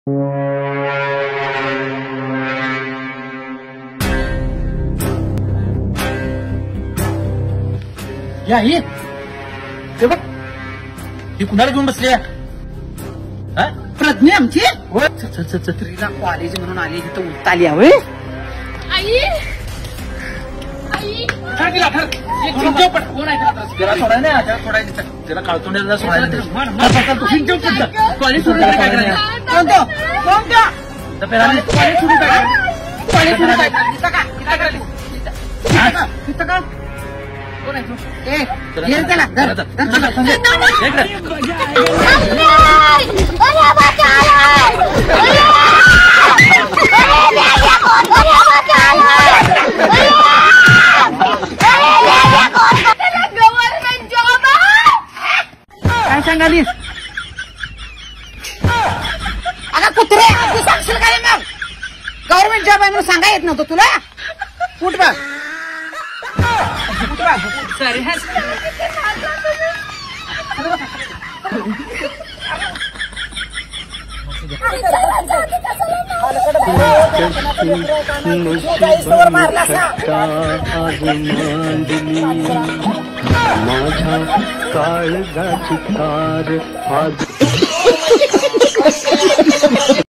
या ही ते बघ ही कुणाला घेऊन बसली प्रज्ञा आमची छत्रीला कॉलेज म्हणून आली तिथं उलट आली हवे आई आई कोण आहे त्याला सोडाय ना त्याला सोडायचं त्याला काळतोंड्याला सोडायला कॉलेज सोडून काय करायचं कोणतं कॉलेज सोडून काय कॉलेज सोडून काय तिथं का कोण आहे तू त्याला काय सांगालीस अगं कुत्रे तू सांगशील काय मग गव्हर्नमेंट जॉब आहे म्हणून सांगा येत नव्हतं तुला कुठ बघ माझ्या काळजाची कार आज